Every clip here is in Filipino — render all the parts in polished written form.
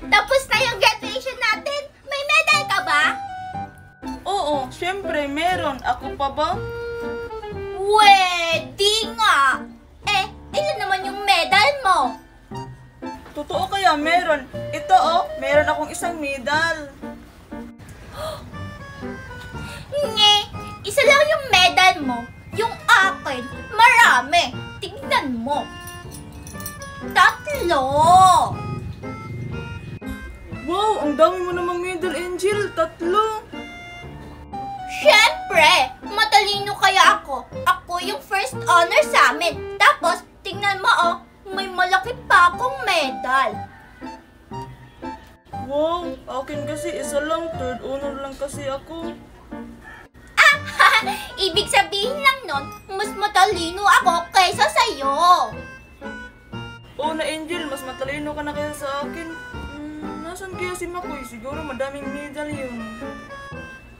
Tapos na yung graduation natin. May medal ka ba? Oo, syempre meron. Ako pa ba? Di nga. Ilan naman yung medal mo? Totoo kaya meron. Ito meron akong isang medal. Isa lang yung medal mo. Yung akin, marami. Tignan mo. 3. Wow, ang dami mo namang medal, Angel. 3. Siyempre, matalino kaya ako. Ako yung first honor sa amin. Tapos, tingnan mo may malaki pa akong medal. Wow, akin kasi isa lang. 3rd honor lang kasi ako. Ibig sabihin lang nun, mas matalino ako kaysa sa'yo. Oo na, Angel, mas matalino ka na kaya sa akin. Nasaan kaya si Makoy? Siguro madaming medal yun.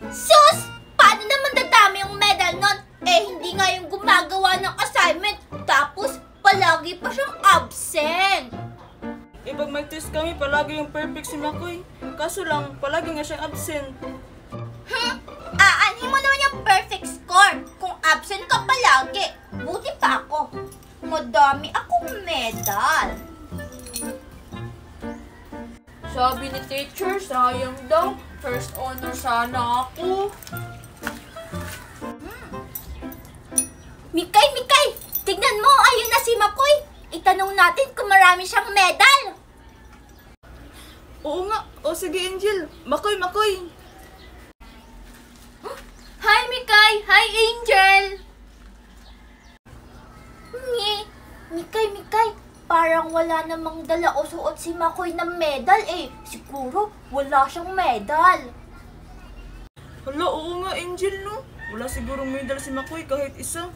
Sus! Paano naman dadami yung medal nun? Hindi nga yung gumagawa ng assignment. Tapos, palagi pa siyang absent. Pag may test kami, palagi yung perfect si Makoy. Kaso lang, palagi nga siyang absent. Aanhin mo naman yung perfect score kung absent ka palagi. Buti pa ako. Madami akong medal. Sabi ni teacher, sayang daw. First honor sana ako. Mikay! Tignan mo, ayun na si Makoy. Itanong natin kung marami siyang medal. Oo nga. O sige, Angel. Makoy! Hi, Mikay! Hi, Angel! Mikay, parang wala namang dala o suot si Makoy ng medal Siguro, wala siyang medal. Hala, oo nga, Angel, no? Wala sigurong medal si Makoy kahit isa.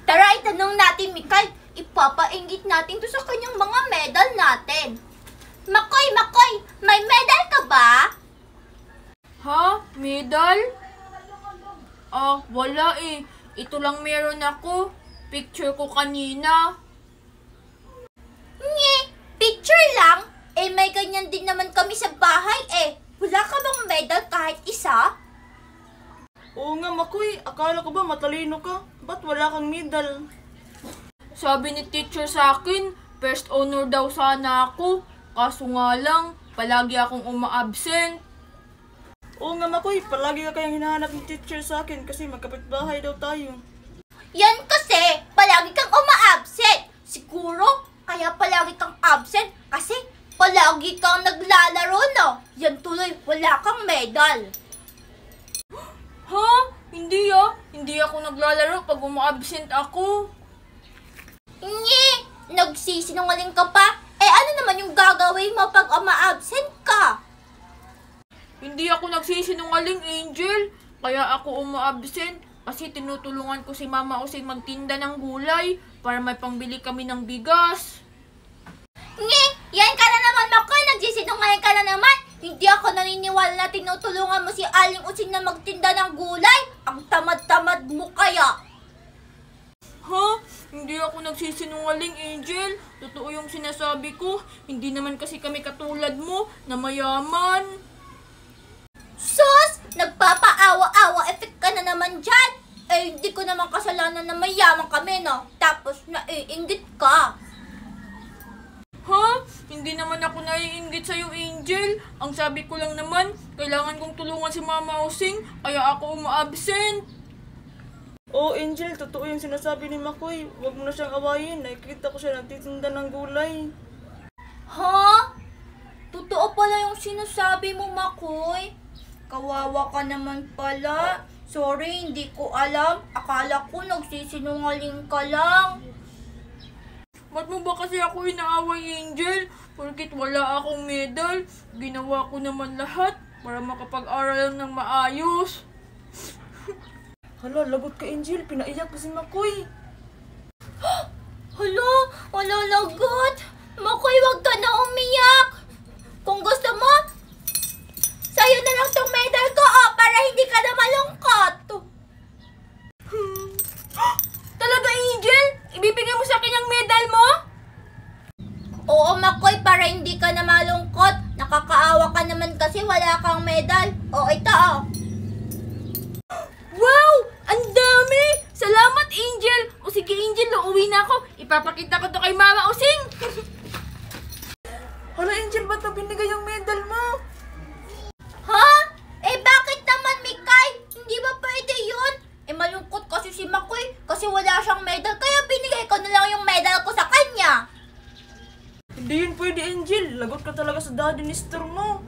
Tara, itanong natin, Mikay. Ipapainggit natin to sa kanyang mga medal natin. Makoy, may medal ka ba? Ha? Medal? Wala Ito lang meron ako. Picture ko kanina. Picture lang? May ganyan din naman kami sa bahay Wala ka bang medal kahit isa? Oo nga, Makoy. Akala ko ba matalino ka? Ba't wala kang medal? Sabi ni teacher sa akin, first honor daw sana ako. Kaso nga lang, palagi akong uma-absent. Oo nga, Makoy. Palagi ka kayang hinahanap ng teacher sa akin kasi magkapitbahay daw tayo. Yan kasi, palagi kang uma-absent. Siguro, kaya palagi kang absent kasi palagi kang naglalaro, no? Yan tuloy, wala kang medal. Ha? Hindi Hindi ako naglalaro pag uma-absent ako. Nagsisinungaling ka pa? Ano naman yung gagawin mo pag uma-absent ka? Hindi ako nagsisinungaling, Angel. Kaya ako uma-absent kasi tinutulungan ko si Mama Osing magtinda ng gulay para may pangbili kami ng bigas. Yan ka na naman, Makoy. Nagsisinungaling ka na naman. Hindi ako naniniwala na tinutulungan mo si Aling Using na magtinda ng gulay. Ang tamad-tamad mo kaya. Ha? Hindi ako nagsisinungaling, Angel. Totoo yung sinasabi ko. Hindi naman kasi kami katulad mo na mayaman. Sus! Nagpapaawa-awa effect ka na naman dyan. Hindi ko naman kasalanan na mayaman kami, no? Tapos naiinggit ka. Ha? Hindi naman ako naiinggit sa'yo, Angel. Ang sabi ko lang naman, kailangan kong tulungan si Mama Osing, kaya ako uma-absent. Oo, Angel. Totoo yung sinasabi ni Makoy. Huwag mo na siyang awayin. Nakikita ko siya nagtitinda ng gulay. Ha? Totoo pala yung sinasabi mo, Makoy. Kawawa ka naman pala. Sorry, hindi ko alam. Akala ko nagsisinungaling ka lang. Ba't mo ba kasi ako inaaway, Angel? Porkit wala akong medal, ginawa ko naman lahat para makapag-aral ng maayos. Hala, lagot ka, Angel. Pinaiyak ko si Makoy. Hala, wala lagot. Makoy, wag ka na umiyak. Kung gusto mo, sa'yo na lang tong medal ko, para hindi ka na malungkot. Talaga, Angel? Ibibigay mo sa akin yung medal mo? Oo, Makoy, para hindi ka na malungkot. Nakakaawa ka naman kasi wala kang medal. O, ito oh. Wow! Ang dami! Salamat, Angel! O sige, Angel, uuwi na ako. Ipapakita ko to kay Mama Using. Hala, Angel, ba't na binigay yung medal mo? Ha? Eh, bakit naman, Mikay? Hindi ba pwede yun? Eh, malungkot kasi si Makoy kasi wala siyang medal. Kaya binigay ko na lang yung medal ko sa kanya. Hindi yun pwede, Angel. Lagot ka talaga sa daddy ni Star mo.